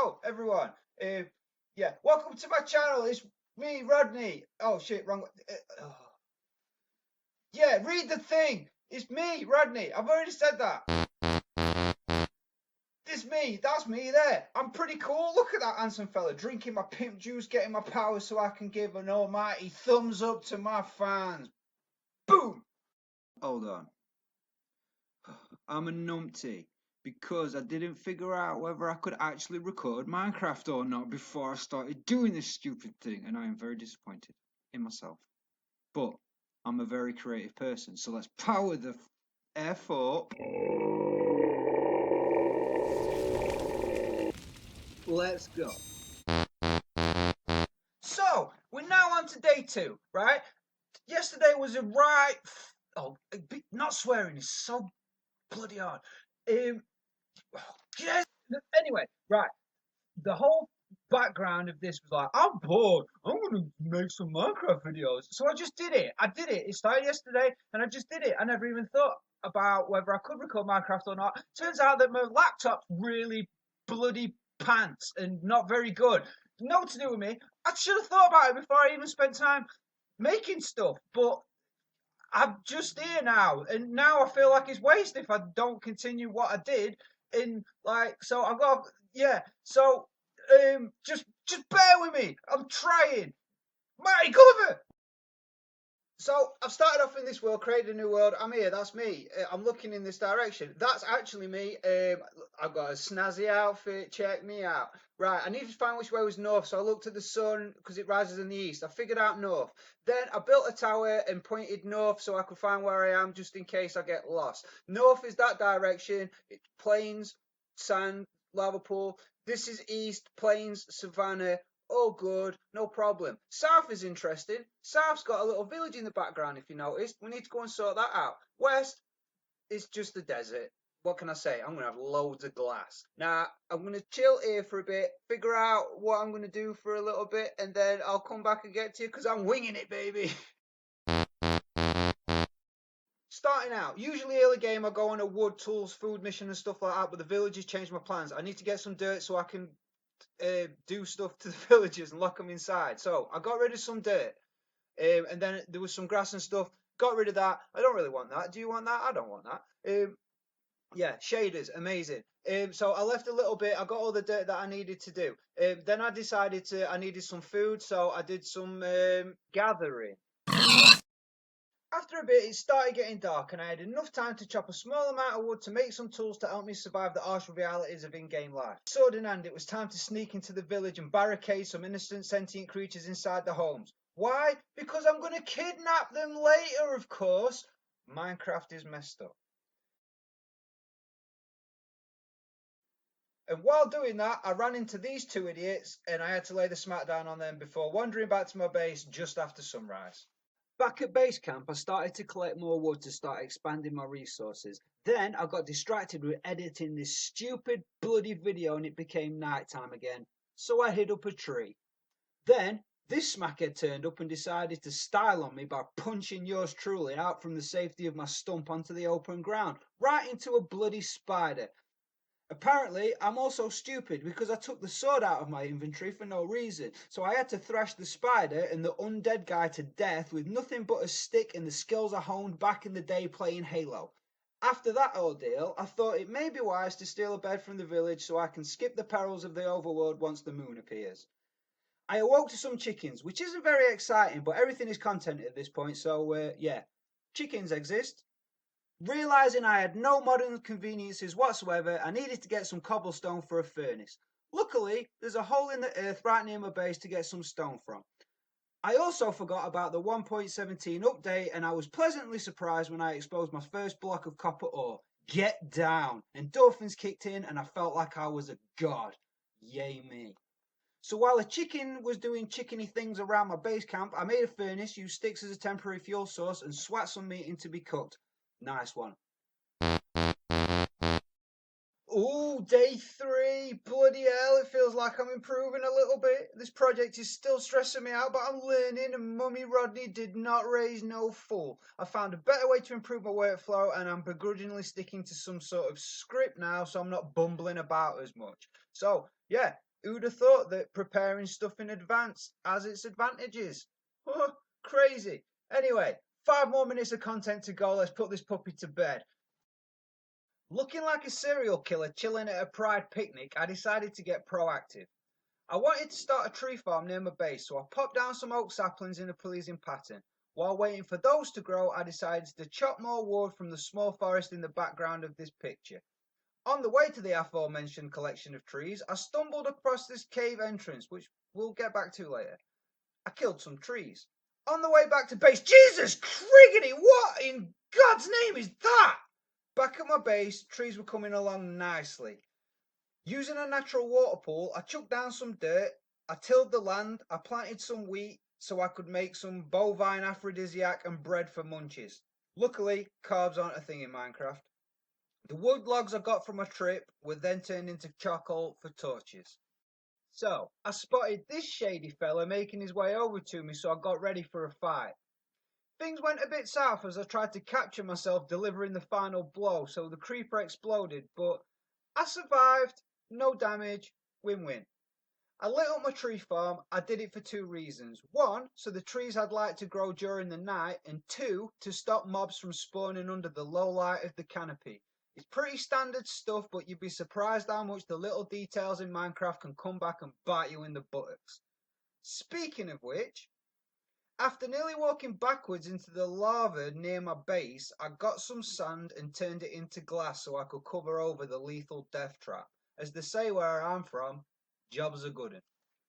Hello, everyone. Yeah, welcome to my channel. It's me, Rodney. Oh shit, wrong. Oh. Yeah, read the thing. It's me, Rodney. I've already said that. It's me. That's me there. I'm pretty cool. Look at that handsome fella drinking my pimp juice, getting my power so I can give an almighty thumbs up to my fans. Boom. Hold on. I'm a numpty because I didn't figure out whether I could actually record Minecraft or not before I started doing this stupid thing, and I am very disappointed in myself. But I'm a very creative person, so let's power the F up. Let's go. So, we're now on to day 2, right? Yesterday was a right. Oh, not swearing is so bloody hard. Yes. Anyway, right. The whole background of this was like, I'm bored. I'm gonna make some Minecraft videos. So I just did it. I did it. It started yesterday, and I just did it. I never even thought about whether I could record Minecraft or not. Turns out that my laptop's really bloody pants and not very good. No to do with me. I should have thought about it before I even spent time making stuff. But I'm just here now, and now I feel like it's waste if I don't continue what I did. In like, so I've got, yeah. So just bear with me. I'm trying. Mighty Gulliver. So I've started off in this world, created a new world. I'm here. That's me. I'm looking in this direction. That's actually me. I've got a snazzy outfit. Check me out. Right. I needed to find which way was north, so I looked at the sun because it rises in the east. I figured out north. Then I built a tower and pointed north so I could find where I am just in case I get lost. North is that direction. It's plains, sand, lava pool. This is east, plains, savannah, all good, no problem. South is interesting. South's got a little village in the background, if you noticed. We need to go and sort that out. West is just a desert. What can I say? I'm going to have loads of glass. Now, I'm going to chill here for a bit, figure out what I'm going to do for a little bit, and then I'll come back and get to you because I'm winging it, baby. Starting out, usually early game I go on a wood, tools, food mission and stuff like that, but the villagers changed my plans. I need to get some dirt so I can do stuff to the villagers and lock them inside. So I got rid of some dirt, and then there was some grass and stuff. Got rid of that. I don't really want that. Do you want that? I don't want that. Yeah, shaders, amazing. So I left a little bit. I got all the dirt that I needed to do. Then I decided I needed some food, so I did some gathering. After a bit, it started getting dark, and I had enough time to chop a small amount of wood to make some tools to help me survive the harsh realities of in-game life. Sword in hand, it was time to sneak into the village and barricade some innocent sentient creatures inside the homes. Why? Because I'm going to kidnap them later, of course. Minecraft is messed up. And while doing that, I ran into these two idiots, and I had to lay the smackdown on them before wandering back to my base just after sunrise. Back at base camp, I started to collect more wood to start expanding my resources. Then I got distracted with editing this stupid bloody video and it became night time again. So I hid up a tree. Then this smackhead turned up and decided to style on me by punching yours truly out from the safety of my stump onto the open ground, right into a bloody spider. Apparently, I'm also stupid because I took the sword out of my inventory for no reason, so I had to thrash the spider and the undead guy to death with nothing but a stick and the skills I honed back in the day playing Halo. After that ordeal, I thought it may be wise to steal a bed from the village so I can skip the perils of the overworld once the moon appears. I awoke to some chickens, which isn't very exciting, but everything is content at this point, so yeah. Chickens exist. Realising I had no modern conveniences whatsoever, I needed to get some cobblestone for a furnace. Luckily, there's a hole in the earth right near my base to get some stone from. I also forgot about the 1.17 update, and I was pleasantly surprised when I exposed my first block of copper ore. Get down! Endorphins kicked in, and I felt like I was a god. Yay me. So while a chicken was doing chickeny things around my base camp, I made a furnace, used sticks as a temporary fuel source, and swat some meat in to be cooked. Nice one. Oh, day 3. Bloody hell, it feels like I'm improving a little bit. This project is still stressing me out, but I'm learning, and Mummy Rodney did not raise no fool. I found a better way to improve my workflow, and I'm begrudgingly sticking to some sort of script now, so I'm not bumbling about as much. So, yeah, Who'd have thought that preparing stuff in advance has its advantages? Oh, crazy. Anyway, 5 more minutes of content to go. Let's put this puppy to bed. Looking like a serial killer chilling at a pride picnic, I decided to get proactive. I wanted to start a tree farm near my base, so I popped down some oak saplings in a pleasing pattern. While waiting for those to grow, I decided to chop more wood from the small forest in the background of this picture. On the way to the aforementioned collection of trees, I stumbled across this cave entrance, which we'll get back to later. I killed some trees. On the way back to base, Jesus criggity, what in God's name is that? Back at my base, trees were coming along nicely. Using a natural water pool, I chucked down some dirt, I tilled the land, I planted some wheat so I could make some bovine aphrodisiac and bread for munchies. Luckily, carbs aren't a thing in Minecraft. The wood logs I got from my trip were then turned into charcoal for torches. So, I spotted this shady fella making his way over to me, so I got ready for a fight. Things went a bit south as I tried to capture myself delivering the final blow, so the creeper exploded, but I survived, no damage, win-win. I lit up my tree farm. I did it for two reasons. One, so the trees had light to grow during the night, and two, to stop mobs from spawning under the low light of the canopy. It's pretty standard stuff, but you'd be surprised how much the little details in Minecraft can come back and bite you in the buttocks. Speaking of which, after nearly walking backwards into the lava near my base, I got some sand and turned it into glass so I could cover over the lethal death trap. As they say where I'm from, job's a good 'un.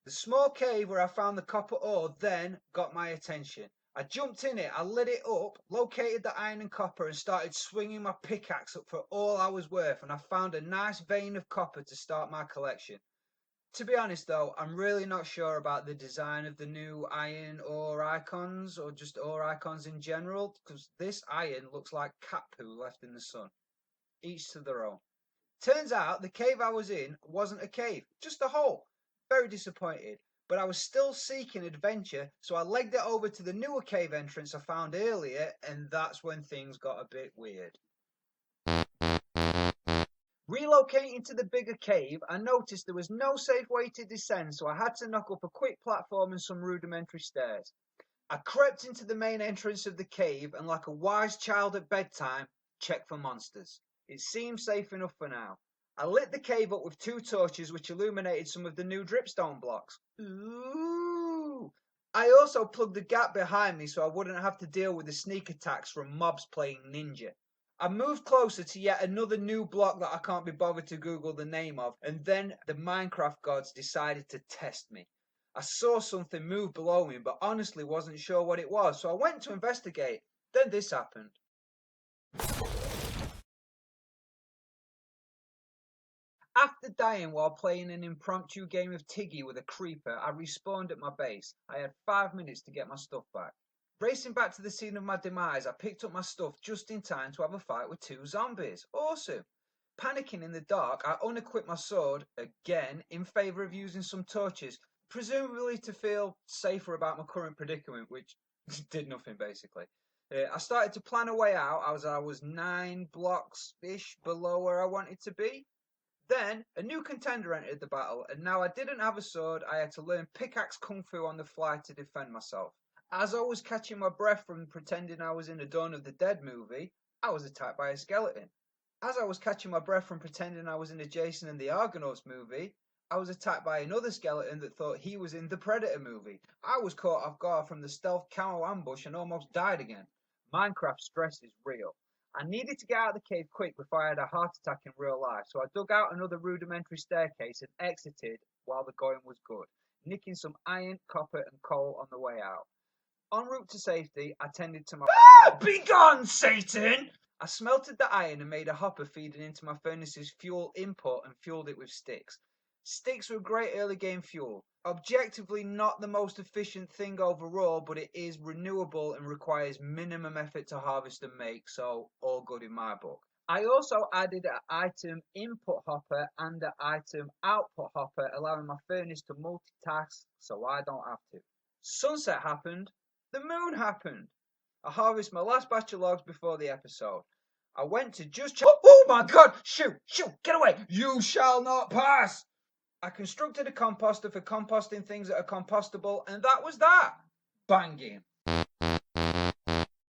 The small cave where I found the copper ore then got my attention. I jumped in it, I lit it up, located the iron and copper, and started swinging my pickaxe up for all I was worth, and I found a nice vein of copper to start my collection. To be honest though, I'm really not sure about the design of the new iron ore icons, or just ore icons in general, because this iron looks like cat poo left in the sun. Each to their own. Turns out the cave I was in wasn't a cave, just a hole. Very disappointed, but I was still seeking adventure, so I legged it over to the newer cave entrance I found earlier, and that's when things got a bit weird. Relocating to the bigger cave, I noticed there was no safe way to descend, so I had to knock up a quick platform and some rudimentary stairs. I crept into the main entrance of the cave and, like a wise child at bedtime, checked for monsters. It seemed safe enough for now. I lit the cave up with two torches which illuminated some of the new dripstone blocks. Ooh! I also plugged the gap behind me so I wouldn't have to deal with the sneak attacks from mobs playing ninja. I moved closer to yet another new block that I can't be bothered to Google the name of, and then the Minecraft gods decided to test me. I saw something move below me, but honestly wasn't sure what it was, so I went to investigate. Then this happened. After dying while playing an impromptu game of Tiggy with a creeper, I respawned at my base. I had 5 minutes to get my stuff back. Racing back to the scene of my demise, I picked up my stuff just in time to have a fight with two zombies. Awesome! Panicking in the dark, I unequipped my sword, again, in favour of using some torches, presumably to feel safer about my current predicament, which did nothing basically. I started to plan a way out as I was 9 blocks-ish below where I wanted to be. Then, a new contender entered the battle, and now I didn't have a sword, I had to learn pickaxe kung fu on the fly to defend myself. As I was catching my breath from pretending I was in a Dawn of the Dead movie, I was attacked by a skeleton. As I was catching my breath from pretending I was in a Jason and the Argonauts movie, I was attacked by another skeleton that thought he was in the Predator movie. I was caught off guard from the stealth camo ambush and almost died again. Minecraft stress is real. I needed to get out of the cave quick before I had a heart attack in real life, so I dug out another rudimentary staircase and exited while the going was good, nicking some iron, copper, and coal on the way out. En route to safety, I tended to my begone, Satan! I smelted the iron and made a hopper feeding into my furnace's fuel input and fueled it with sticks. Sticks were great early game fuel. Objectively not the most efficient thing overall, but it is renewable and requires minimum effort to harvest and make, so all good in my book. I also added an item input hopper and an item output hopper, allowing my furnace to multitask so I don't have to. Sunset happened. The moon happened. I harvested my last batch of logs before the episode. I went to just check. Oh my god! Shoot! Shoot! Get away! You shall not pass! I constructed a composter for composting things that are compostable, and that was that. Banging.